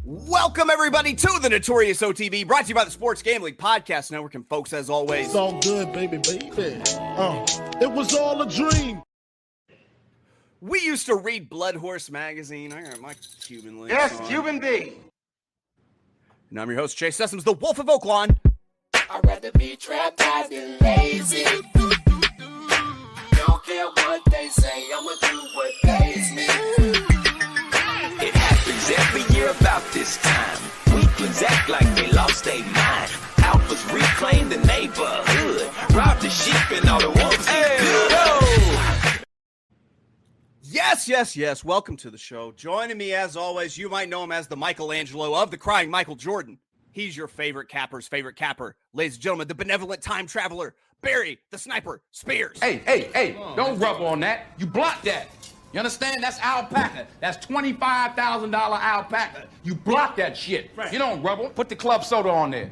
Welcome, everybody, to the Notorious OTB, brought to you by the Sports Gambling Podcast Network. And folks, as always, it's all good, baby. It was all a dream. We used to read Blood Horse magazine. I got my Cuban links Yes, on. Cuban D. And I'm your host, Chase Sessoms, the Wolf of Oaklawn. I'd rather be trapped than lazy. Don't care what they say, I'ma do what pays me. It happens every year about this time. Weaklings act like they lost their mind. Alphas reclaim the neighborhood. Rob the sheep and all the wolves get good. Yes. Welcome to the show. Joining me, as always, you might know him as the Michelangelo of the Crying Michael Jordan. He's your favorite capper's favorite capper. Ladies and gentlemen, the benevolent time traveler, Barry, the sniper, Spears. Hey, don't rub on that. You block that. You understand? That's alpaca. That's $25,000 alpaca. You block that shit. Right. You don't rubble. Put the club soda on there.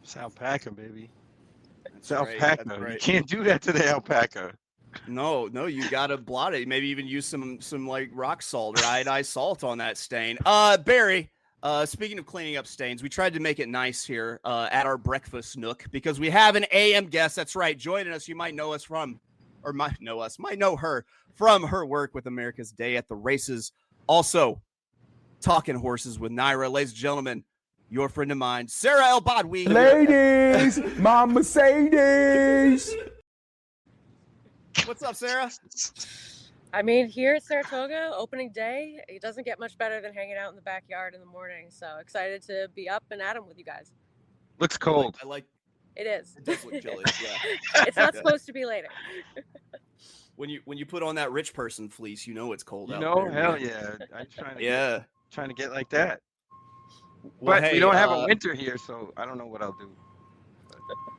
It's alpaca, baby. It's right, alpaca. right. You can't do that to the alpaca. No, you gotta blot it. Maybe even use some like rock salt or iodized salt on that stain. Barry, speaking of cleaning up stains, we tried to make it nice here at our breakfast nook because we have an AM guest. That's right, joining us. You might know us from, or might know her from her work with America's Day at the Races. Also, talking horses with Naira. Ladies and gentlemen, your friend of mine, Sara Elbadwi. Ladies, my Mercedes. What's up, Sarah? I mean, here at Saratoga, opening day, it doesn't get much better than hanging out in the backyard in the morning. So excited to be up and at 'em with you guys. Looks cold. I like it is. It does look chilly. Yeah. It's not supposed to be later. When you put on that rich person fleece, you know it's cold out You know, there. hell yeah. I'm trying to get like that. Well, But hey, we don't have a winter here, so I don't know what I'll do.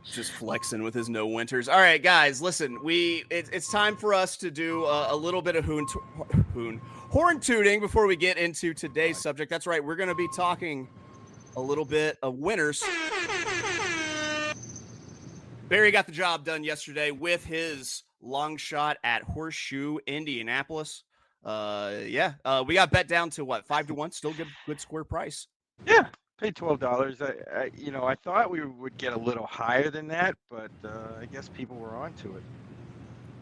Just flexing with his no winters. All right, guys, listen. It's time for us to do a little bit of horn tooting before we get into today's subject. That's right. We're going to be talking a little bit of winners. Barry got the job done yesterday with his long shot at Horseshoe, Indianapolis. We got bet down to what, 5-1? Still good square price. Yeah, paid $12. I thought we would get a little higher than that, but I guess people were onto it.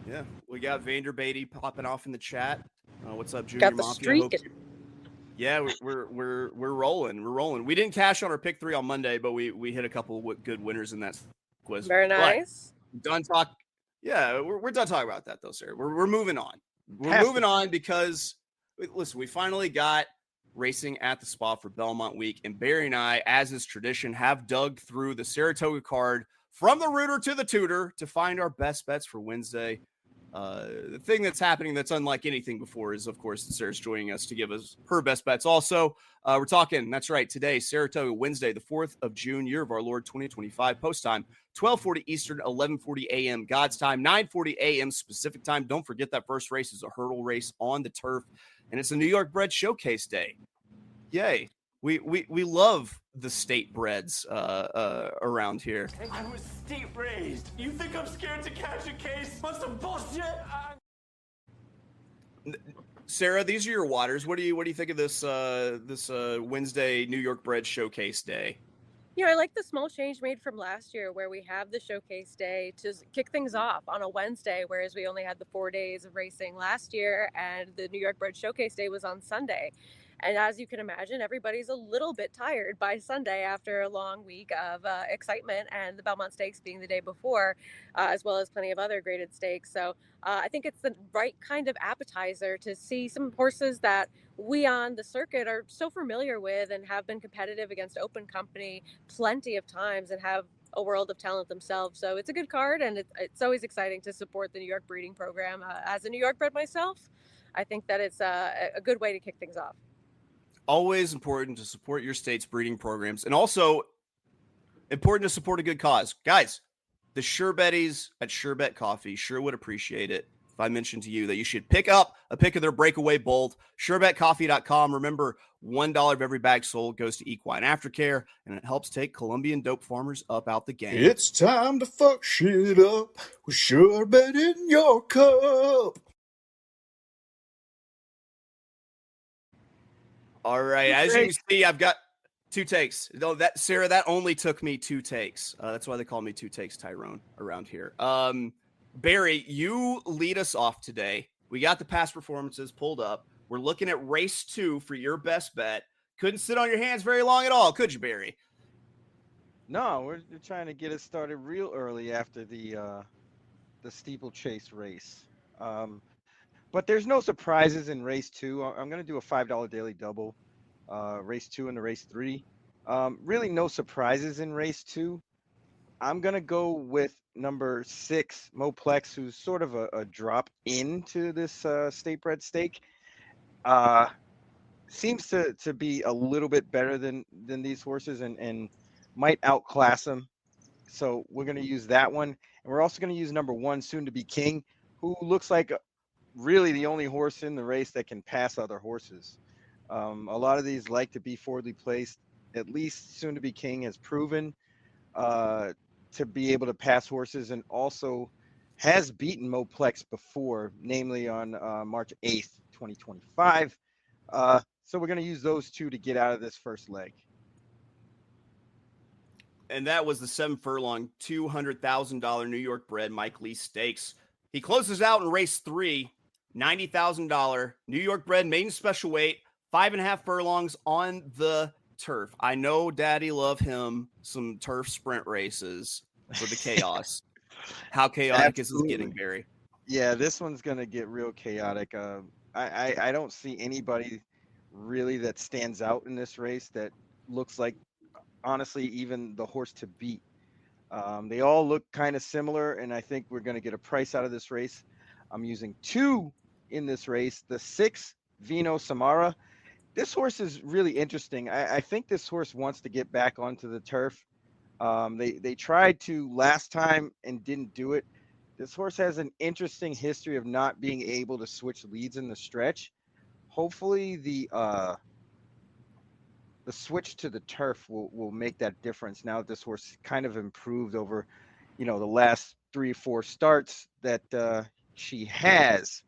Yeah, we got Vander Beatty popping off in the chat. What's up, Junior Got the Mafia? streak. Yeah, we're rolling. We're rolling. We didn't cash on our pick 3 on Monday, but we hit a couple of good winners in that quiz. Very nice. But done talk. Yeah, we're done talking about that though, sir. We're moving on. We're moving on because listen, we finally got racing at the Spa for Belmont Week, and Barry and I, as is tradition, have dug through the Saratoga card from the rooter to the tutor to find our best bets for Wednesday. The thing that's happening that's unlike anything before is, of course, that Sarah's joining us to give us her best bets. Also, we're talking, that's right, today, Saratoga, Wednesday, the 4th of June, year of our Lord, 2025, post time, 12:40 Eastern, 11:40 a.m. God's time, 9:40 a.m. Pacific time. Don't forget that first race is a hurdle race on the turf, and it's a New York bred showcase day. Yay. We love the state breds around here. I was state raised. You think I'm scared to catch a case? What's some bullshit? Sarah, these are your waters. What do you think of this Wednesday New York bred showcase day? You know, I like the small change made from last year where we have the showcase day to kick things off on a Wednesday, whereas we only had the 4 days of racing last year, and the New York Bred Showcase Day was on Sunday. And as you can imagine, everybody's a little bit tired by Sunday after a long week of excitement, and the Belmont Stakes being the day before, as well as plenty of other graded stakes. So I think it's the right kind of appetizer to see some horses that we on the circuit are so familiar with and have been competitive against open company plenty of times and have a world of talent themselves. So it's a good card, and it's always exciting to support the New York breeding program. As a New York bred myself, I think that it's a good way to kick things off. Always important to support your state's breeding programs, and also important to support a good cause. Guys, the Surebetties at Surebet Coffee sure would appreciate it if I mentioned to you that you should pick up a pick of their breakaway bolt. SurebetCoffee.com. Remember, $1 of every bag sold goes to equine aftercare, and it helps take Colombian dope farmers up out the game. It's time to fuck shit up with Surebet in your cup. All right. As you can see, I've got 2 takes. No, that Sarah, that only took me 2 takes. That's why they call me 2 takes Tyrone around here. Barry, you lead us off today. We got the past performances pulled up. We're looking at race 2 for your best bet. Couldn't sit on your hands very long at all, could you, Barry? No, we're trying to get it started real early after the steeplechase race. But there's no surprises in race 2. I'm going to do a $5 daily double, race 2 and the race 3. Really no surprises in race 2. I'm going to go with number 6, Moplex, who's sort of a drop into this state bred stake. Seems to be a little bit better than these horses and might outclass them. So we're going to use that one. And we're also going to use number 1, Soon to Be King, who looks like really the only horse in the race that can pass other horses. A lot of these like to be forwardly placed. At least Soon to Be King has proven to be able to pass horses, and also has beaten Moplex before, namely on March 8th, 2025. So we're going to use those 2 to get out of this first leg. And that was the 7 furlong, $200,000 New York bred Mike Lee Stakes. He closes out in race 3, $90,000 New York bred maiden special weight, 5.5 furlongs on the turf. I know Daddy love him some turf sprint races for the chaos. How chaotic is this getting, Barry? Yeah, this one's going to get real chaotic. I don't see anybody really that stands out in this race that looks like, honestly, even the horse to beat. They all look kind of similar, and I think we're going to get a price out of this race. I'm using 2 in this race. The 6, Vino Samara. This horse is really interesting. I think this horse wants to get back onto the turf. They tried to last time and didn't do it. This horse has an interesting history of not being able to switch leads in the stretch. Hopefully the switch to the turf will make that difference. Now that this horse kind of improved over, the last 3 or 4 starts that she has.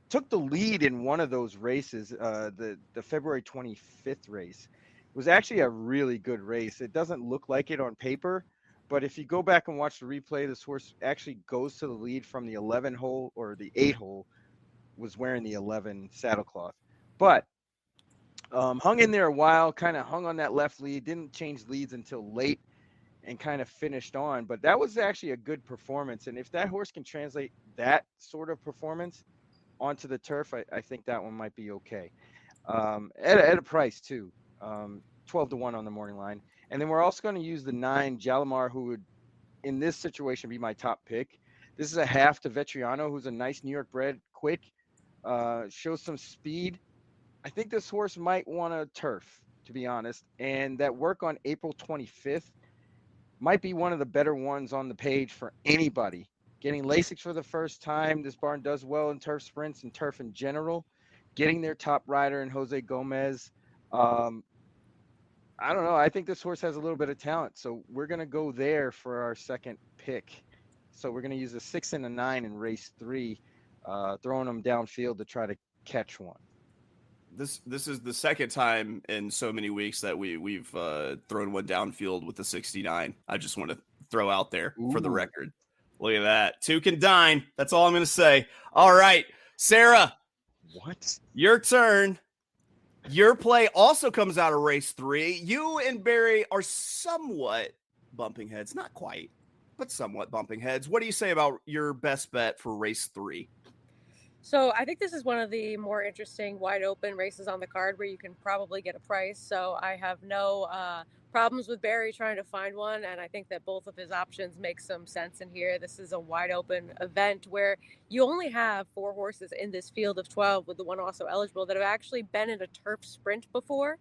Took the lead in one of those races, the February 25th race. It was actually a really good race. It doesn't look like it on paper, but if you go back and watch the replay, this horse actually goes to the lead from the 11 hole, or the 8 hole, was wearing the 11 saddlecloth. But hung in there a while, kind of hung on that left lead, didn't change leads until late, and kind of finished on. But that was actually a good performance. And if that horse can translate that sort of performance onto the turf, I think that one might be okay. At a price too, 12-1 on the morning line. And then we're also going to use the 9 Jalamar, who would, in this situation, be my top pick. This is a half to Vetriano, who's a nice New York bred, quick, shows some speed. I think this horse might want a turf, to be honest. And that work on April 25th might be one of the better ones on the page for anybody. Getting Lasix for the first time. This barn does well in turf sprints and turf in general. Getting their top rider in Jose Gomez. I don't know. I think this horse has a little bit of talent. So we're going to go there for our second pick. So we're going to use a 6 and a 9 in race 3, throwing them downfield to try to catch one. This is the second time in so many weeks that we've thrown one downfield with the 69. I just want to throw out there for the record. Look at that. 2 can dine. That's all I'm going to say. All right, Sarah. What? Your turn. Your play also comes out of race 3. You and Barry are somewhat bumping heads. Not quite, but somewhat bumping heads. What do you say about your best bet for race 3? So I think this is one of the more interesting wide open races on the card where you can probably get a price. So I have no problems with Barry trying to find one. And I think that both of his options make some sense in here. This is a wide open event where you only have 4 horses in this field of 12, with the one also eligible, that have actually been in a turf sprint before.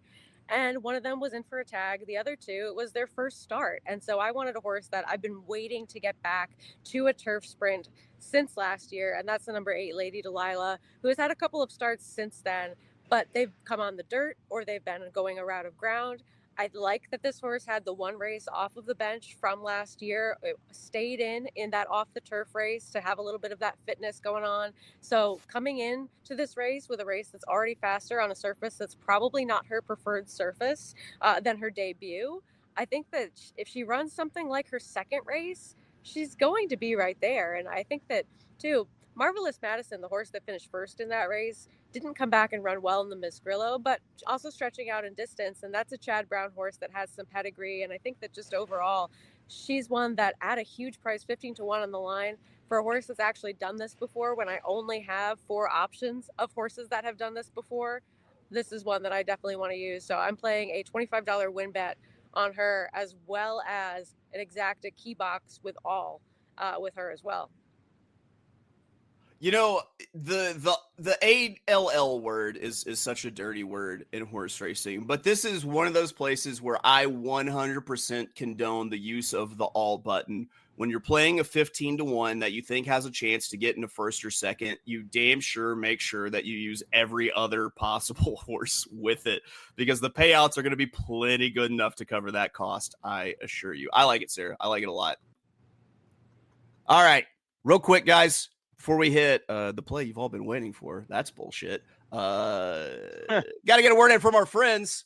And one of them was in for a tag. The other 2, it was their first start. And so I wanted a horse that I've been waiting to get back to a turf sprint since last year. And that's the number 8, Lady Delilah, who has had a couple of starts since then, but they've come on the dirt or they've been going a route of ground. I like that this horse had the one race off of the bench from last year. It stayed in that off the turf race to have a little bit of that fitness going on. So coming in to this race with a race that's already faster on a surface that's probably not her preferred surface than her debut, I think that if she runs something like her second race, she's going to be right there. And I think that too, Marvelous Madison, the horse that finished first in that race, didn't come back and run well in the Miss Grillo, but also stretching out in distance. And that's a Chad Brown horse that has some pedigree. And I think that just overall, she's one that at a huge price, 15-1 on the line, for a horse that's actually done this before, when I only have 4 options of horses that have done this before, this is one that I definitely want to use. So I'm playing a $25 win bet on her, as well as an exacta key box with her as well. You know, the ALL word is such a dirty word in horse racing, but this is one of those places where I 100% condone the use of the all button. When you're playing a 15-1 that you think has a chance to get into first or second, you damn sure make sure that you use every other possible horse with it, because the payouts are going to be plenty good enough to cover that cost, I assure you. I like it, Sarah. I like it a lot. All right, real quick, guys. Before we hit the play you've all been waiting for, that's bullshit. Got to get a word in from our friends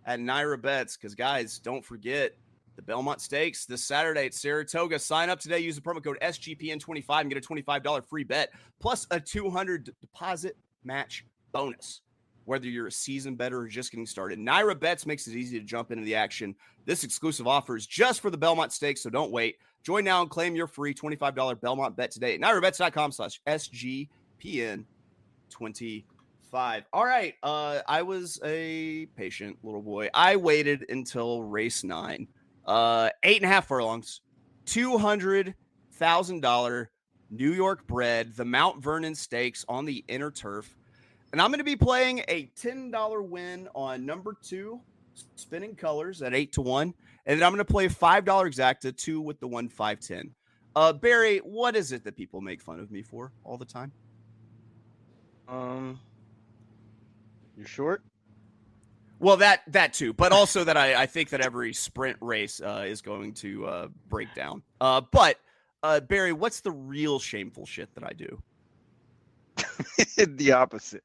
at Naira Bets, because, guys, don't forget the Belmont Stakes this Saturday at Saratoga. Sign up today. Use the promo code SGPN25 and get a $25 free bet, plus a $200 deposit match bonus, whether you're a seasoned bettor or just getting started. Naira Bets makes it easy to jump into the action. This exclusive offer is just for the Belmont Stakes, so don't wait. Join now and claim your free $25 Belmont bet today at nairabets.com/SGPN25. All right. I was a patient little boy. I waited until race 9. 8.5 furlongs, $200,000 New York bred, the Mount Vernon Stakes on the inner turf. And I'm going to be playing a $10 win on number 2, Spinning Colors at 8-1. And then I'm going to play a $5 exacta 2 with the 1-5-10. Barry, what is it that people make fun of me for all the time? You're short? Well, that too, but also that I think that every sprint race is going to break down. But Barry, what's the real shameful shit that I do? The opposite.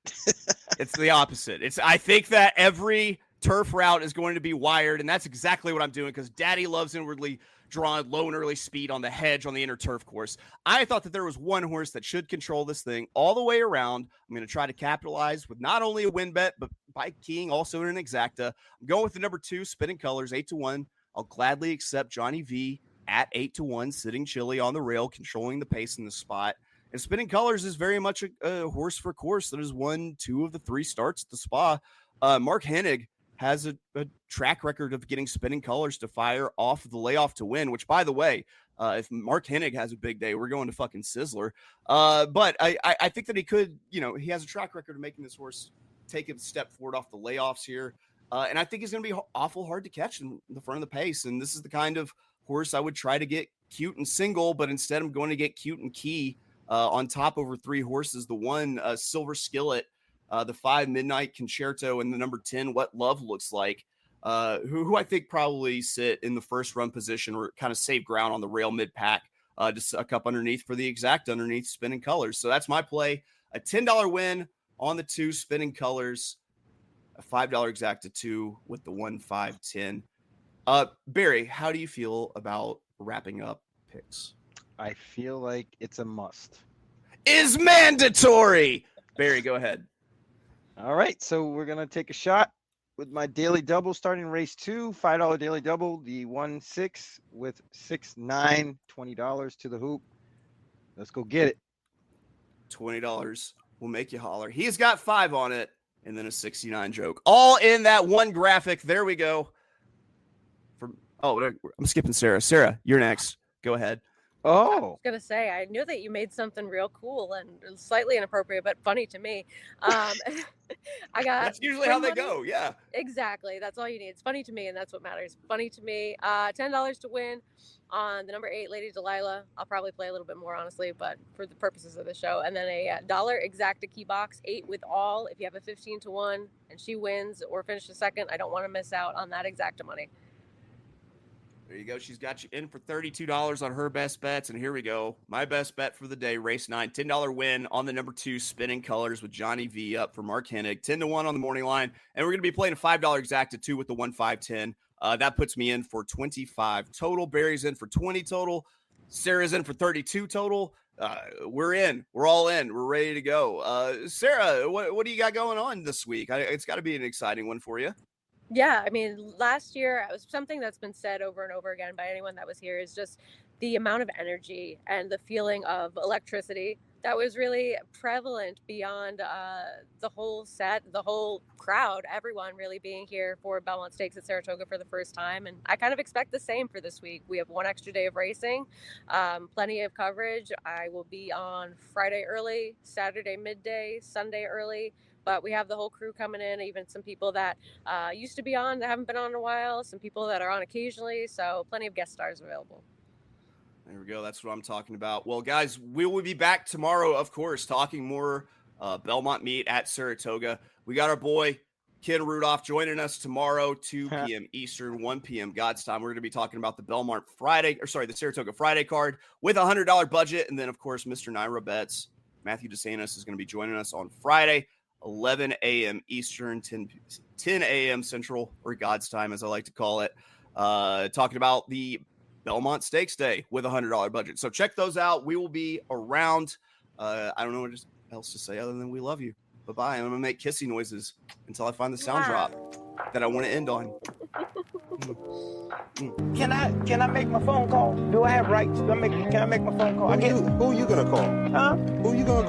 It's the opposite. I think that every turf route is going to be wired, and that's exactly what I'm doing, because Daddy loves inwardly drawn low and early speed on the hedge on the inner turf course. I thought that there was one horse that should control this thing all the way around. I'm going to try to capitalize with not only a win bet, but by keying also in an exacta. I'm going with the number 2, Spinning Colors, 8-1. I'll gladly accept Johnny V at 8-1, sitting chilly on the rail, controlling the pace in the spot. And Spinning Colors is very much a horse for course that has won 2 of the 3 starts at the Spa. Mark Hennig has a track record of getting Spinning Colors to fire off the layoff to win, which, by the way, if Mark Hennig has a big day, we're going to fucking Sizzler. But I think that he could, he has a track record of making this horse take a step forward off the layoffs here. And I think he's going to be awful hard to catch in the front of the pace. And this is the kind of horse I would try to get cute and single, but instead I'm going to get cute and key on top over 3 horses. The 1, Silver Skillet, the 5, Midnight Concerto, and the number 10, What Love Looks Like, who I think probably sit in the first run position or kind of save ground on the rail mid-pack, just a cup underneath for the exact underneath Spinning Colors. So that's my play. A $10 win on the 2, Spinning Colors, a $5 exacta 2 with the 1-5-10. Barry, how do you feel about wrapping up picks? I feel like it's a must. Is mandatory. Barry, go ahead. All right, so we're going to take a shot with my daily double starting race 2, $5 daily double, the 1-6 with 6-9, $20 to the hoop. Let's go get it. $20 will make you holler. He's got 5 on it, and then a 69 joke. All in that one graphic. There we go. I'm skipping Sarah. Sarah, you're next. Go ahead. Oh. was gonna say, I knew that you made something real cool and slightly inappropriate, but funny to me. I got That's usually how win they money. go. Yeah. Exactly. That's all you need. It's funny to me, and that's what matters. Funny to me. $10 to win on the number 8, Lady Delilah. I'll probably play a little bit more, honestly, but for the purposes of the show. And then a dollar exacta key box, 8 with all. If you have a 15 to 1 and she wins or finishes second, I don't want to miss out on that exacta money. There you go. She's got you in for $32 on her best bets. And here we go. My best bet for the day, race 9, $10 win on the number 2 Spinning Colors with Johnny V up for Mark Hennig, 10 to 1 on the morning line. And we're going to be playing a $5 exacta 2 with the 1-5-10. That puts me in for 25 total. Barry's in for 20 total. Sarah's in for 32 total. We're in. We're all in. We're ready to go. Sarah, what do you got going on this week? It's got to be an exciting one for you. Yeah, I mean, last year, it was something that's been said over and over again by anyone that was here, is just the amount of energy and the feeling of electricity that was really prevalent beyond the whole set, the whole crowd, everyone really being here for Belmont Stakes at Saratoga for the first time. And I kind of expect the same for this week. We have one extra day of racing, plenty of coverage. I will be on Friday early, Saturday midday, Sunday early. But we have the whole crew coming in, even some people that used to be on that haven't been on in a while, some people that are on occasionally. So plenty of guest stars available. There we go. That's what I'm talking about. Well, guys, we will be back tomorrow, of course, talking more Belmont meet at Saratoga. We got our boy Ken Rudolph joining us tomorrow, 2 p.m. Eastern, 1 p.m. God's time. We're going to be talking about the Saratoga Friday card with a $100 budget. And then, of course, Mr. Naira Betts, Matthew DeSantis, is going to be joining us on Friday, 11 a.m. Eastern, 10 a.m. Central, or God's time, as I like to call it, talking about the Belmont Stakes Day with a $100 budget. So check those out. We will be around. I don't know what else to say other than we love you. Bye-bye. I'm going to make kissy noises until I find the sound drop that I want to end on. Can I make my phone call? Do I have rights? Can I make my phone call? Who you gonna call? Huh? Who you gonna